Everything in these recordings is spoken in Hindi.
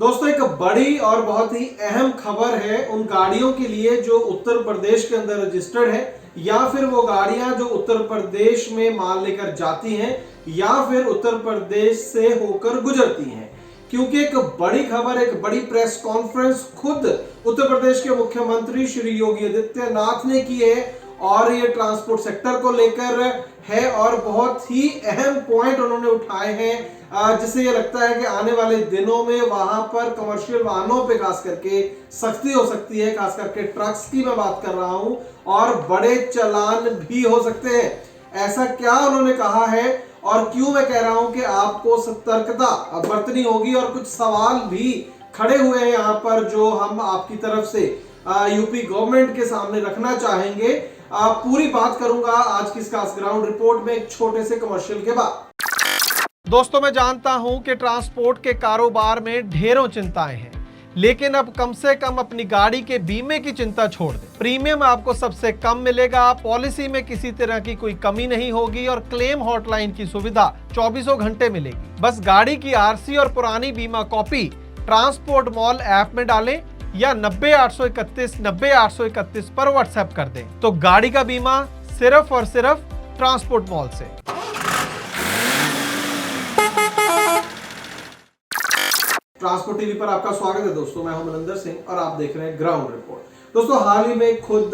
दोस्तों एक बड़ी और बहुत ही अहम खबर है उन गाड़ियों के लिए जो उत्तर प्रदेश के अंदर रजिस्टर्ड है या फिर वो गाड़ियां जो उत्तर प्रदेश में माल लेकर जाती हैं या फिर उत्तर प्रदेश से होकर गुजरती हैं। क्योंकि एक बड़ी खबर, एक बड़ी प्रेस कॉन्फ्रेंस खुद उत्तर प्रदेश के मुख्यमंत्री श्री योगी आदित्यनाथ ने की है और ये ट्रांसपोर्ट सेक्टर को लेकर है और बहुत ही अहम पॉइंट उन्होंने उठाए हैं जिससे ये लगता है कि आने वाले दिनों में वहां पर कमर्शियल वाहनों पे खास करके सख्ती हो सकती है, खास करके ट्रक्स की मैं बात कर रहा हूं और बड़े चालान भी हो सकते हैं। ऐसा क्या उन्होंने कहा है और क्यों मैं कह रहा हूं कि आपको सतर्कता बरतनी होगी और कुछ सवाल भी खड़े हुए हैं यहाँ पर जो हम आपकी तरफ से यूपी गवर्नमेंट के सामने रखना चाहेंगे। पूरी बात करूंगा आज की इस खास ग्राउंड रिपोर्ट में एक छोटे से कमर्शियल के बाद। दोस्तों मैं जानता हूं कि ट्रांसपोर्ट के कारोबार में ढेरों चिंताएं हैं, लेकिन अब कम से कम अपनी गाड़ी के बीमे की चिंता छोड़ दें। प्रीमियम आपको सबसे कम मिलेगा, पॉलिसी में किसी तरह की कोई कमी नहीं होगी और क्लेम हॉटलाइन की सुविधा 24 घंटे मिलेगी। बस गाड़ी की आरसी और पुरानी बीमा कॉपी ट्रांसपोर्ट मॉल ऐप में डालें या 90-831-90-831 पर व्हाट्सएप कर दें तो गाड़ी का बीमा सिर्फ और सिर्फ ट्रांसपोर्ट मॉल से। ट्रांसपोर्ट टीवी पर आपका स्वागत है दोस्तों, मैं हूं मनिंदर सिंह और आप देख रहे हैं ग्राउंड रिपोर्ट। दोस्तों हाल ही में खुद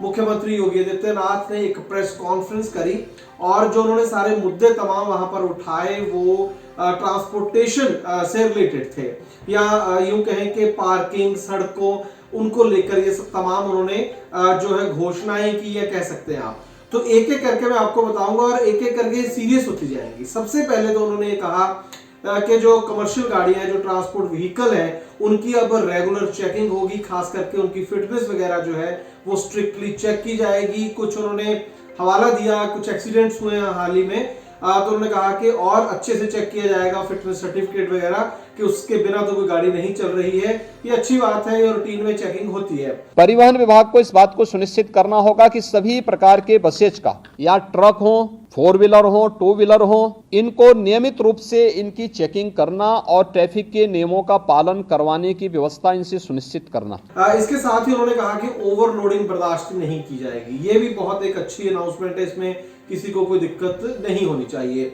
मुख्यमंत्री योगी आदित्यनाथ ने एक प्रेस कॉन्फ्रेंस करी और जो उन्होंने सारे मुद्दे तमाम वहां पर उठाए वो ट्रांसपोर्टेशन से रिलेटेड थे या यूं कहें कि पार्किंग, सड़कों, उनको लेकर ये सब तमाम उन्होंने जो है घोषणाएं की या कह सकते हैं आप। तो एक एक करके मैं आपको बताऊंगा और एक एक करके सीरियस होती जाएंगी। सबसे पहले तो उन्होंने ये कहा कि जो कमर्शियल गाड़ियां हैं, जो ट्रांसपोर्ट व्हीकल है, उनकी अब रेगुलर चेकिंग होगी, खास करके उनकी फिटनेस वगैरह जो है वो स्ट्रिक्टली चेक की जाएगी। कुछ उन्होंने हवाला दिया, कुछ एक्सीडेंट्स हुए हैं हाल ही में, तो उन्होंने कहा कि और अच्छे से चेक किया जाएगा फिटनेस सर्टिफिकेट वगैरह कि उसके बिना तो कोई गाड़ी नहीं चल रही है। ये अच्छी बात है, ये रूटीन में चेकिंग होती है। परिवहन विभाग को इस बात को सुनिश्चित करना होगा कि सभी प्रकार के बसेज का या ट्रक हो, 4 व्हीलर हो, 2 व्हीलर हो, इनको नियमित रूप से इनकी चेकिंग करना और ट्रैफिक के नियमों का पालन करवाने की व्यवस्था इनसे सुनिश्चित करना। इसके साथ ही उन्होंने कहा कि ओवरलोडिंग बर्दाश्त नहीं की जाएगी। ये भी बहुत एक अच्छी अनाउंसमेंट है, इसमें किसी को कोई दिक्कत नहीं होनी चाहिए।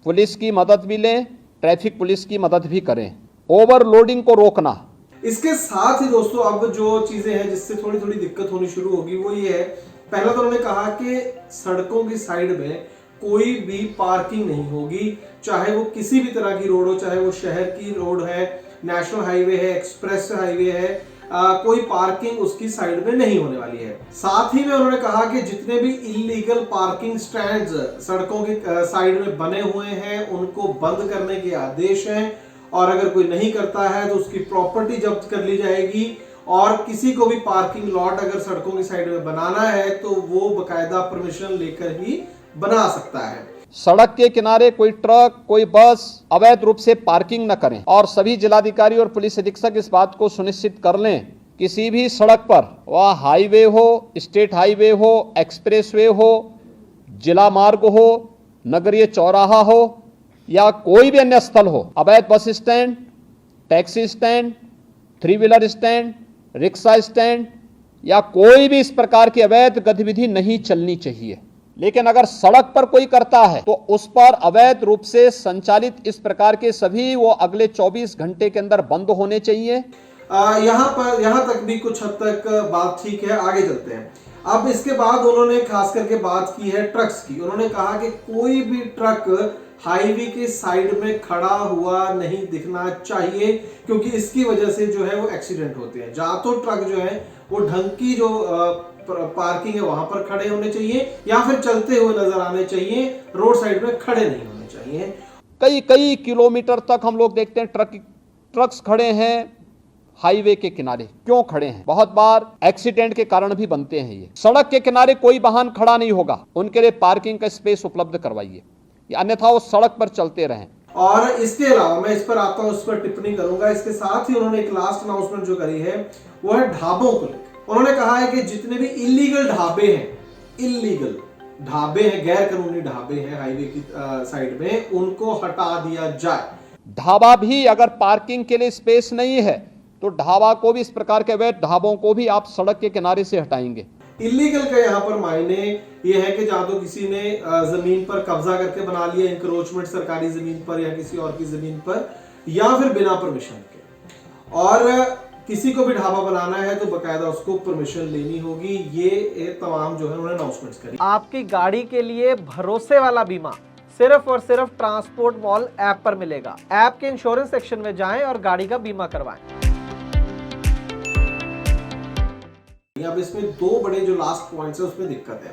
पुलिस की मदद भी लें, ट्रैफिक पुलिस की मदद भी करें, ओवरलोडिंग को रोकना। इसके साथ ही दोस्तों अब जो चीजें हैं जिससे थोड़ी थोड़ी दिक्कत होनी शुरू होगी वो ये है, पहला तो उन्होंने कहा कि सड़कों की साइड में कोई भी पार्किंग नहीं होगी, चाहे वो किसी भी तरह की रोड हो, चाहे वो शहर की रोड है, नेशनल हाईवे है, एक्सप्रेस हाईवे है, कोई पार्किंग उसकी साइड में नहीं होने वाली है। साथ ही में उन्होंने कहा कि जितने भी इलीगल पार्किंग स्टैंड्स सड़कों के साइड में बने हुए हैं उनको बंद करने के आदेश हैं और अगर कोई नहीं करता है तो उसकी प्रॉपर्टी जब्त कर ली जाएगी और किसी को भी पार्किंग लॉट अगर सड़कों की साइड में बनाना है तो वो बकायदा परमिशन लेकर ही बना सकता है। सड़क के किनारे कोई ट्रक, कोई बस अवैध रूप से पार्किंग न करें और सभी जिलाधिकारी और पुलिस अधीक्षक इस बात को सुनिश्चित कर लें किसी भी सड़क पर, वह हाईवे हो, स्टेट हाईवे हो, एक्सप्रेसवे हो, जिला मार्ग हो, नगरीय चौराहा हो या कोई भी अन्य स्थल हो, अवैध bus stand, taxi stand, 3 wheeler stand, rickshaw stand या कोई भी इस प्रकार की अवैध गतिविधि नहीं चलनी चाहिए। लेकिन अगर सड़क पर कोई करता है तो उस पर अवैध रूप से संचालित इस प्रकार के सभी वो अगले 24 घंटे के अंदर बंद होने चाहिए। यहाँ तक भी कुछ हद तक बात ठीक है, आगे चलते हैं। अब इसके बाद उन्होंने खास करके बात की है ट्रक्स की। उन्होंने कहा कि कोई भी ट्रक हाईवे के साइड में खड़ा हुआ नहीं दिखना चाहिए क्योंकि इसकी वजह से जो है वो एक्सीडेंट होते हैं। जहां तो ट्रक जो है वो ढंग की जो पार्किंग है वहां पर खड़े होने चाहिए या फिर चलते हुए नजर आने चाहिए, रोड साइड में खड़े नहीं होने चाहिए। कई किलोमीटर तक हम लोग देखते हैं ट्रक्स खड़े हैं हाईवे के किनारे। क्यों खड़े हैं? बहुत बार एक्सीडेंट के कारण भी बनते हैं। ये सड़क के किनारे कोई वाहन खड़ा नहीं होगा, उनके लिए पार्किंग का स्पेस उपलब्ध करवाइए, अन्यथा वो सड़क पर चलते रहें। और इसके अलावा मैं इस पर आता हूं, उस पर टिप्पणी करूंगा। इसके साथ ही उन्होंने एक लास्ट अनाउंसमेंट जो करी है वो है ढाबों को लेकर। उन्होंने कहा है कि जितने भी इलीगल ढाबे हैं, गैर कानूनी ढाबे हैं हाईवे की साइड में, उनको हटा दिया जाए। ढाबा भी अगर पार्किंग के लिए स्पेस नहीं है तो ढाबा को भी, इस प्रकार के अवैध ढाबों को भी आप सड़क के किनारे से हटाएंगे। इलीगल का यहाँ पर मायने ये है कि जहां तो किसी ने जमीन पर कब्जा करके बना लिया, इंक्रोचमेंट सरकारी जमीन पर या किसी और की जमीन पर, या फिर बिना परमिशन के। और किसी को भी ढाबा बनाना है तो बकायदा उसको परमिशन लेनी होगी। ये तमाम जो है उन्होंने अनाउंसमेंट्स करी। आपकी गाड़ी के लिए भरोसे वाला बीमा सिर्फ और सिर्फ ट्रांसपोर्ट मॉल ऐप पर मिलेगा। ऐप के इंश्योरेंस सेक्शन में जाएं और गाड़ी का बीमा करवाएं। अब इसमें दो बड़े जो लास्ट पॉइंट्स है उसमें दिक्कत है।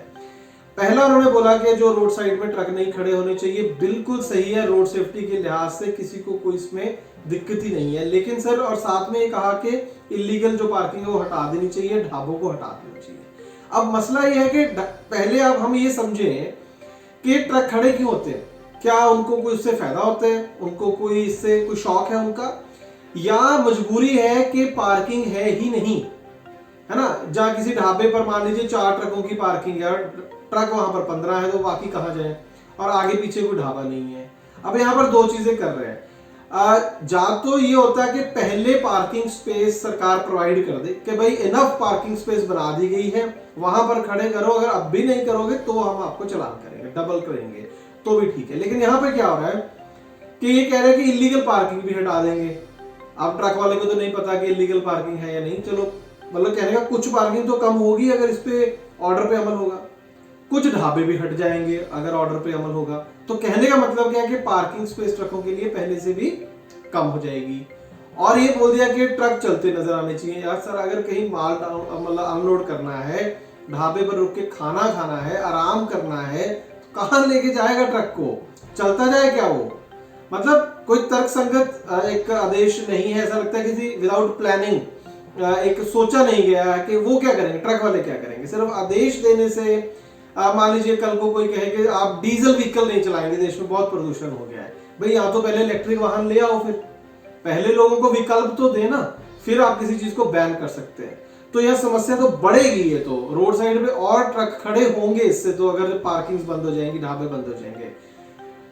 पहला उन्होंने बोला कि जो रोड साइड में ट्रक नहीं खड़े होने चाहिए, बिल्कुल सही है, रोड सेफ्टी के लिहाज से किसी को कोई इसमें दिक्कत ही नहीं है। लेकिन सर, और साथ में ये कहा कि इलीगल जो पार्किंग है वो हटा देनी चाहिए, ढाबों को हटा देना चाहिए। अब मसला ये है कि पहले अब हम ये समझें कि ट्रक खड़े क्यों होते हैं। क्या उनको कोई उससे फायदा होता है, उनको कोई इससे कोई शौक है उनका, या मजबूरी है कि पार्किंग है ही नहीं, है ना। जहां किसी ढाबे पर मान लीजिए 4 ट्रकों की पार्किंग है, ट्रक वहां पर 15 है, तो बाकी कहां जाए, और आगे पीछे कोई ढाबा नहीं है। अब यहाँ पर दो चीजें कर रहे हैं। जा तो ये होता है कि पहले पार्किंग स्पेस सरकार प्रोवाइड कर दे कि भाई इनफ पार्किंग स्पेस बना दी गई है, वहां पर खड़े करो, अगर अब भी नहीं करोगे तो हम आपको चालान करेंगे, डबल करेंगे, तो भी ठीक है। लेकिन यहाँ पे क्या हो रहा है कि ये कह रहे हैं कि इलीगल पार्किंग भी हटा देंगे। अब ट्रक वाले को तो नहीं पता कि इलीगल पार्किंग है या नहीं, चलो मतलब कहने का कुछ पार्किंग तो कम होगी अगर इस पे ऑर्डर पे अमल होगा, कुछ ढाबे भी हट जाएंगे अगर ऑर्डर पे अमल होगा। तो कहने का मतलब क्या है कि पार्किंग स्पेस ट्रकों के लिए पहले से भी कम हो जाएगी। और ये बोल दिया कि ट्रक चलते नजर आने चाहिए। यार सर, अगर कहीं माल मतलब अनलोड करना है, ढाबे पर रुक के खाना खाना है, आराम करना है, तो कहां लेके जाएगा ट्रक को, चलता जाए क्या वो? मतलब कोई तर्कसंगत एक आदेश नहीं है। ऐसा लगता है किसी विदाउट प्लानिंग एक सोचा नहीं गया है कि वो क्या करेंगे, ट्रक वाले क्या करेंगे। सिर्फ आदेश देने से, मान लीजिए कल को कोई कहे कि आप डीजल व्हीकल नहीं चलाएंगे, देश में बहुत प्रदूषण हो गया है, भाई यहाँ तो पहले इलेक्ट्रिक वाहन ले आओ, फिर पहले लोगों को विकल्प तो देना, फिर आप किसी चीज को बैन कर सकते हैं। तो यह समस्या तो बढ़ेगी। ये तो रोड साइड पे और ट्रक खड़े होंगे इससे, तो अगर पार्किंग बंद हो जाएंगी, ढाबे बंद हो जाएंगे,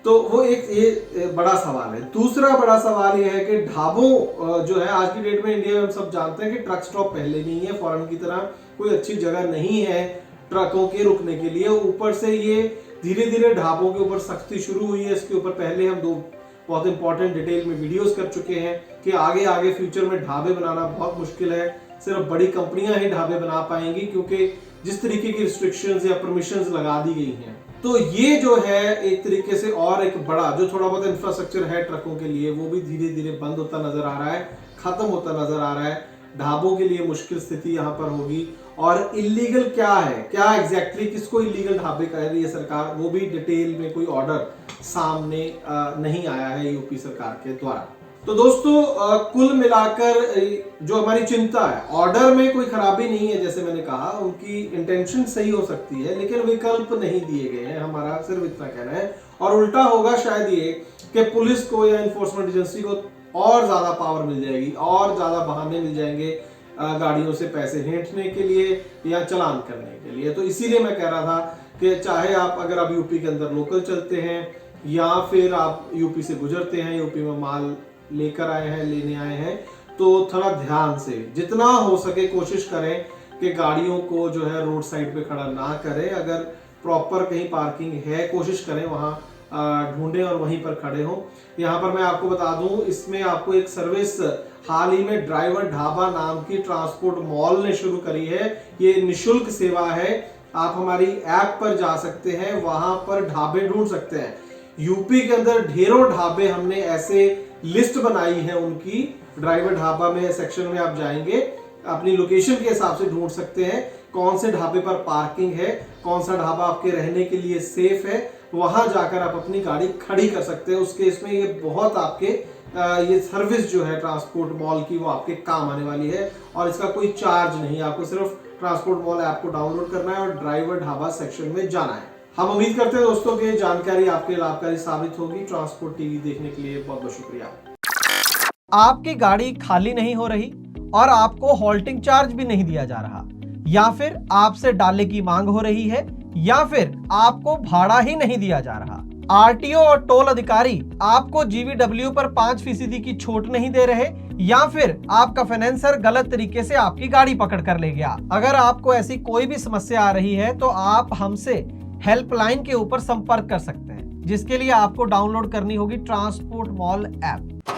तो वो एक ये बड़ा सवाल है। दूसरा बड़ा सवाल ये है कि ढाबों जो है आज की डेट में इंडिया में हम सब जानते हैं कि ट्रक स्टॉप पहले नहीं है, फॉरेन की तरह कोई अच्छी जगह नहीं है ट्रकों के रुकने के लिए। ऊपर से ये धीरे धीरे ढाबों के ऊपर सख्ती शुरू हुई है। इसके ऊपर पहले हम 2 बहुत इंपॉर्टेंट डिटेल में वीडियोस कर चुके हैं कि आगे आगे फ्यूचर में ढाबे बनाना बहुत मुश्किल है, सिर्फ बड़ी कंपनियां ही ढाबे बना पाएंगी, क्योंकि जिस तरीके की रिस्ट्रिक्शंस या परमिशंस लगा दी गई हैं। तो ये जो है एक तरीके से और एक बड़ा जो थोड़ा बहुत इंफ्रास्ट्रक्चर है ट्रकों के लिए, वो भी धीरे धीरे बंद होता नजर आ रहा है, खत्म होता नजर आ रहा है। ढाबों के लिए मुश्किल स्थिति यहाँ पर होगी। और इलीगल क्या है, क्या एग्जैक्टली किसको इलीगल ढाबे कह रही है सरकार, वो भी डिटेल में कोई ऑर्डर सामने नहीं आया है यूपी सरकार के द्वारा। तो दोस्तों, कुल मिलाकर जो हमारी चिंता है, ऑर्डर में कोई खराबी नहीं है, जैसे मैंने कहा उनकी इंटेंशन सही हो सकती है, लेकिन विकल्प नहीं दिए गए हैं, हमारा सिर्फ इतना कहना है। और उल्टा होगा शायद ये कि पुलिस को या इन्फोर्समेंट एजेंसी को और ज्यादा पावर मिल जाएगी, और ज्यादा बहाने मिल जाएंगे गाड़ियों से पैसे हेंटने के लिए या चालान करने के लिए। तो इसीलिए मैं कह रहा था कि चाहे आप अगर आप यूपी के अंदर लोकल चलते हैं या फिर आप यूपी से गुजरते हैं, यूपी में माल लेकर आए हैं, लेने आए हैं, तो थोड़ा ध्यान से जितना हो सके कोशिश करें कि गाड़ियों को जो है रोड साइड पे खड़ा ना करें। अगर प्रॉपर कहीं पार्किंग है, कोशिश करें वहां ढूंढें और वहीं पर खड़े हों। यहाँ पर मैं आपको बता दूं, इसमें आपको एक सर्विस हाल ही में ड्राइवर ढाबा नाम की ट्रांसपोर्ट मॉल ने शुरू करी है। ये निशुल्क सेवा है, आप हमारी ऐप पर जा सकते हैं, वहां पर ढाबे ढूंढ सकते हैं। यूपी के अंदर ढेरों ढाबे हमने ऐसे लिस्ट बनाई है उनकी, ड्राइवर ढाबा में सेक्शन में आप जाएंगे, अपनी लोकेशन के हिसाब से ढूंढ सकते हैं कौन से ढाबे पर पार्किंग है, कौन सा ढाबा आपके रहने के लिए सेफ है, वहां जाकर आप अपनी गाड़ी खड़ी कर सकते हैं। उसके इसमें ये बहुत आपके ये सर्विस जो है ट्रांसपोर्ट मॉल की, वो आपके काम आने वाली है और इसका कोई चार्ज नहीं है। आपको सिर्फ ट्रांसपोर्ट मॉल ऐप को डाउनलोड करना है और ड्राइवर ढाबा सेक्शन में जाना है। हम उम्मीद करते हैं दोस्तों कि जानकारी आपके लाभकारी साबित होगी। ट्रांसपोर्ट टीवी देखने के लिए बहुत बहुत शुक्रिया। आपकी गाड़ी खाली नहीं हो रही और आपको हॉल्टिंग चार्ज भी नहीं दिया जा रहा, या फिर आपसे डाले की मांग हो रही है, या फिर आपको भाड़ा ही नहीं दिया जा रहा, आरटीओ और टोल अधिकारी आपको जीवीडब्ल्यू पर 5% की छूट नहीं दे रहे, या फिर आपका फाइनेंसर गलत तरीके से आपकी गाड़ी पकड़ कर ले गया। अगर आपको ऐसी कोई भी समस्या आ रही है तो आप हमसे हेल्पलाइन के ऊपर संपर्क कर सकते हैं, जिसके लिए आपको डाउनलोड करनी होगी ट्रांसपोर्ट मॉल ऐप।